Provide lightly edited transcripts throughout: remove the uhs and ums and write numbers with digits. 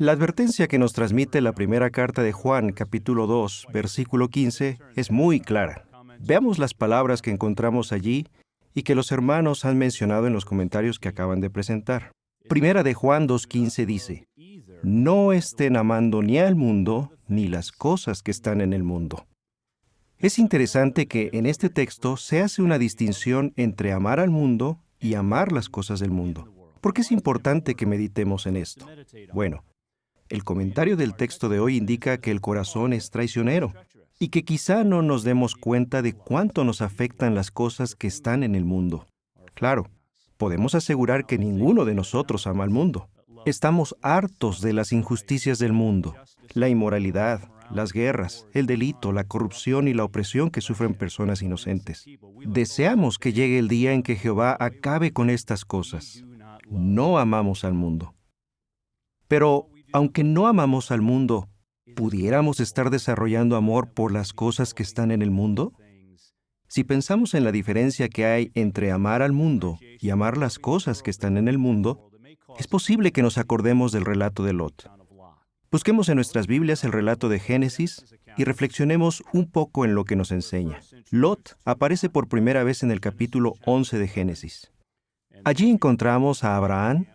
La advertencia que nos transmite la primera carta de Juan, capítulo 2, versículo 15, es muy clara. Veamos las palabras que encontramos allí y que los hermanos han mencionado en los comentarios que acaban de presentar. Primera de Juan 2:15 dice: No estén amando ni al mundo ni las cosas que están en el mundo. Es interesante que en este texto se hace una distinción entre amar al mundo y amar las cosas del mundo. ¿Por qué es importante que meditemos en esto? Bueno, el comentario del texto de hoy indica que el corazón es traicionero y que quizá no nos demos cuenta de cuánto nos afectan las cosas que están en el mundo. Claro, podemos asegurar que ninguno de nosotros ama al mundo. Estamos hartos de las injusticias del mundo, la inmoralidad, las guerras, el delito, la corrupción y la opresión que sufren personas inocentes. Deseamos que llegue el día en que Jehová acabe con estas cosas. No amamos al mundo. Pero, aunque no amamos al mundo, ¿pudiéramos estar desarrollando amor por las cosas que están en el mundo? Si pensamos en la diferencia que hay entre amar al mundo y amar las cosas que están en el mundo, es posible que nos acordemos del relato de Lot. Busquemos en nuestras Biblias el relato de Génesis y reflexionemos un poco en lo que nos enseña. Lot aparece por primera vez en el capítulo 11 de Génesis. Allí encontramos a Abraham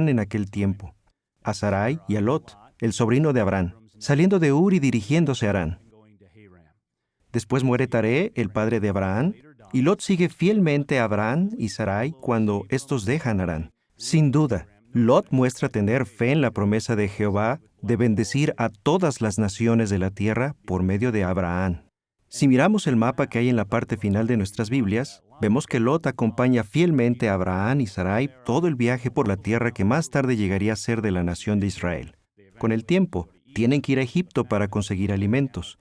en aquel tiempo, a Sarai y a Lot, el sobrino de Abraham, saliendo de Ur y dirigiéndose a Harán. Después muere Taré, el padre de Abraham, y Lot sigue fielmente a Abraham y Sarai cuando estos dejan Harán. Sin duda, Lot muestra tener fe en la promesa de Jehová de bendecir a todas las naciones de la tierra por medio de Abraham. Si miramos el mapa que hay en la parte final de nuestras Biblias, vemos que Lot acompaña fielmente a Abraham y Sarai todo el viaje por la tierra que más tarde llegaría a ser de la nación de Israel. Con el tiempo, tienen que ir a Egipto para conseguir alimentos.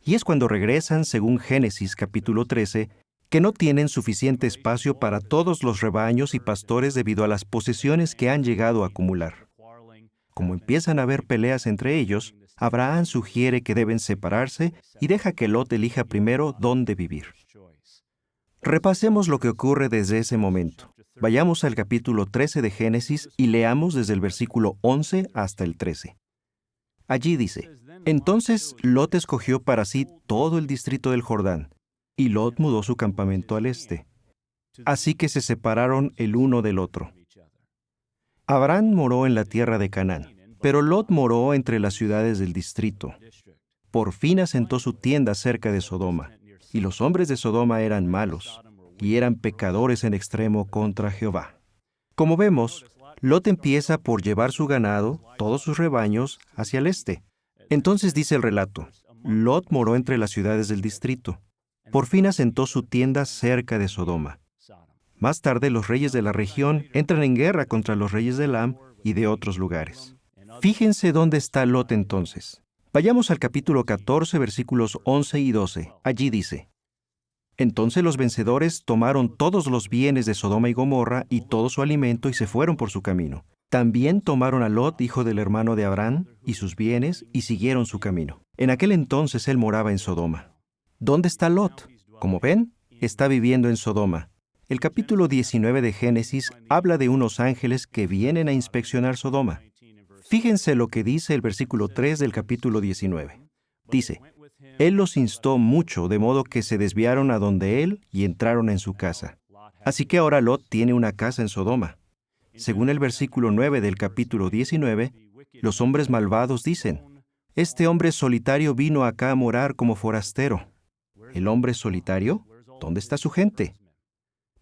Y es cuando regresan, según Génesis capítulo 13, que no tienen suficiente espacio para todos los rebaños y pastores debido a las posesiones que han llegado a acumular. Como empiezan a haber peleas entre ellos, Abraham sugiere que deben separarse y deja que Lot elija primero dónde vivir. Repasemos lo que ocurre desde ese momento. Vayamos al capítulo 13 de Génesis y leamos desde el versículo 11 hasta el 13. Allí dice: Entonces Lot escogió para sí todo el distrito del Jordán, y Lot mudó su campamento al este. Así que se separaron el uno del otro. Abraham moró en la tierra de Canaán, pero Lot moró entre las ciudades del distrito. Por fin asentó su tienda cerca de Sodoma, y los hombres de Sodoma eran malos, y eran pecadores en extremo contra Jehová. Como vemos, Lot empieza por llevar su ganado, todos sus rebaños, hacia el este. Entonces dice el relato: Lot moró entre las ciudades del distrito. Por fin asentó su tienda cerca de Sodoma. Más tarde, los reyes de la región entran en guerra contra los reyes de Elam y de otros lugares. Fíjense dónde está Lot entonces. Vayamos al capítulo 14, versículos 11 y 12. Allí dice: Entonces los vencedores tomaron todos los bienes de Sodoma y Gomorra y todo su alimento y se fueron por su camino. También tomaron a Lot, hijo del hermano de Abraham, y sus bienes, y siguieron su camino. En aquel entonces él moraba en Sodoma. ¿Dónde está Lot? Como ven, está viviendo en Sodoma. El capítulo 19 de Génesis habla de unos ángeles que vienen a inspeccionar Sodoma. Fíjense lo que dice el versículo 3 del capítulo 19. Dice: Él los instó mucho, de modo que se desviaron a donde él y entraron en su casa. Así que ahora Lot tiene una casa en Sodoma. Según el versículo 9 del capítulo 19, los hombres malvados dicen: Este hombre solitario vino acá a morar como forastero. ¿El hombre solitario? ¿Dónde está su gente?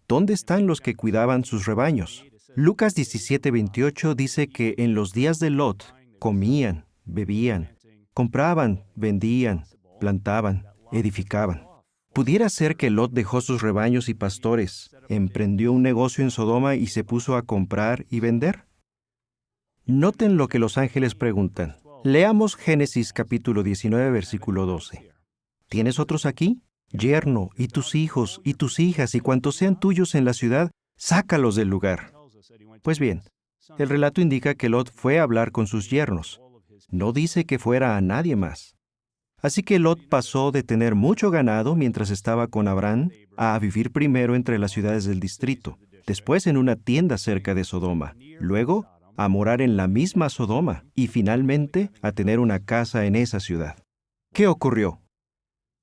¿Dónde están los que cuidaban sus rebaños? Lucas 17:28 dice que en los días de Lot comían, bebían, compraban, vendían, plantaban, edificaban. ¿Pudiera ser que Lot dejó sus rebaños y pastores, emprendió un negocio en Sodoma y se puso a comprar y vender? Noten lo que los ángeles preguntan. Leamos Génesis capítulo 19, versículo 12. ¿Tienes otros aquí? Yerno, y tus hijos, y tus hijas, y cuantos sean tuyos en la ciudad, sácalos del lugar. Pues bien, el relato indica que Lot fue a hablar con sus yernos. No dice que fuera a nadie más. Así que Lot pasó de tener mucho ganado mientras estaba con Abraham a vivir primero entre las ciudades del distrito, después en una tienda cerca de Sodoma, luego a morar en la misma Sodoma y finalmente a tener una casa en esa ciudad. ¿Qué ocurrió?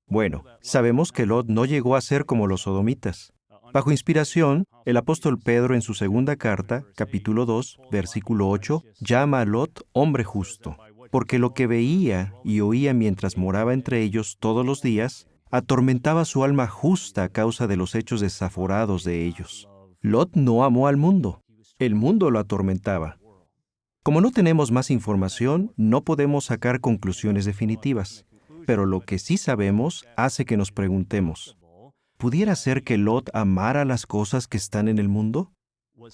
Bueno, sabemos que Lot no llegó a ser como los sodomitas. Bajo inspiración, el apóstol Pedro en su segunda carta, capítulo 2, versículo 8, llama a Lot hombre justo, porque lo que veía y oía mientras moraba entre ellos todos los días, atormentaba su alma justa a causa de los hechos desaforados de ellos. Lot no amó al mundo, el mundo lo atormentaba. Como no tenemos más información, no podemos sacar conclusiones definitivas, pero lo que sí sabemos hace que nos preguntemos, ¿pudiera ser que Lot amara las cosas que están en el mundo?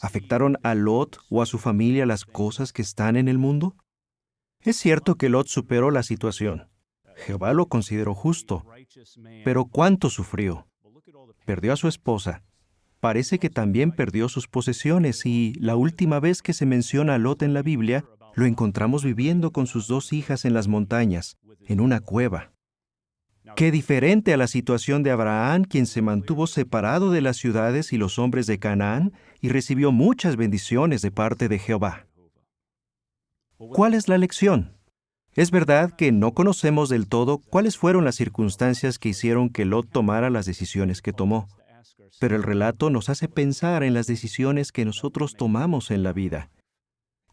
¿Afectaron a Lot o a su familia las cosas que están en el mundo? Es cierto que Lot superó la situación. Jehová lo consideró justo, pero ¿cuánto sufrió? Perdió a su esposa. Parece que también perdió sus posesiones y la última vez que se menciona a Lot en la Biblia, lo encontramos viviendo con sus 2 hijas en las montañas, en una cueva. Qué diferente a la situación de Abraham, quien se mantuvo separado de las ciudades y los hombres de Canaán y recibió muchas bendiciones de parte de Jehová. ¿Cuál es la lección? Es verdad que no conocemos del todo cuáles fueron las circunstancias que hicieron que Lot tomara las decisiones que tomó, pero el relato nos hace pensar en las decisiones que nosotros tomamos en la vida.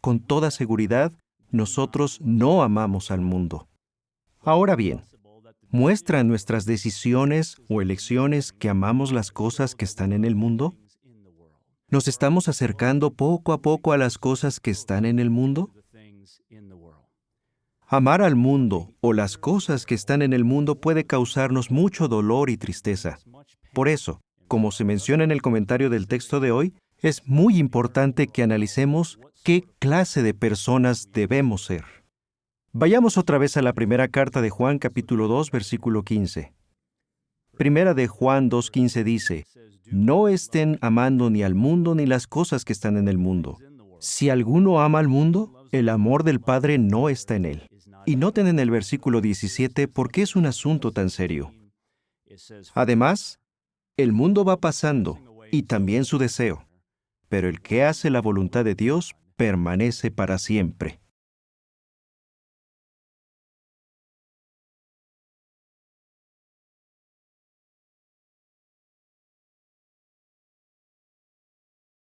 Con toda seguridad, nosotros no amamos al mundo. Ahora bien, ¿muestran nuestras decisiones o elecciones que amamos las cosas que están en el mundo? ¿Nos estamos acercando poco a poco a las cosas que están en el mundo? Amar al mundo o las cosas que están en el mundo puede causarnos mucho dolor y tristeza. Por eso, como se menciona en el comentario del texto de hoy, es muy importante que analicemos qué clase de personas debemos ser. Vayamos otra vez a la primera carta de Juan, capítulo 2, versículo 15. Primera de Juan 2:15 dice, «No estén amando ni al mundo ni las cosas que están en el mundo. Si alguno ama al mundo, el amor del Padre no está en él». Y noten en el versículo 17 por qué es un asunto tan serio. Además, el mundo va pasando, y también su deseo, pero el que hace la voluntad de Dios permanece para siempre.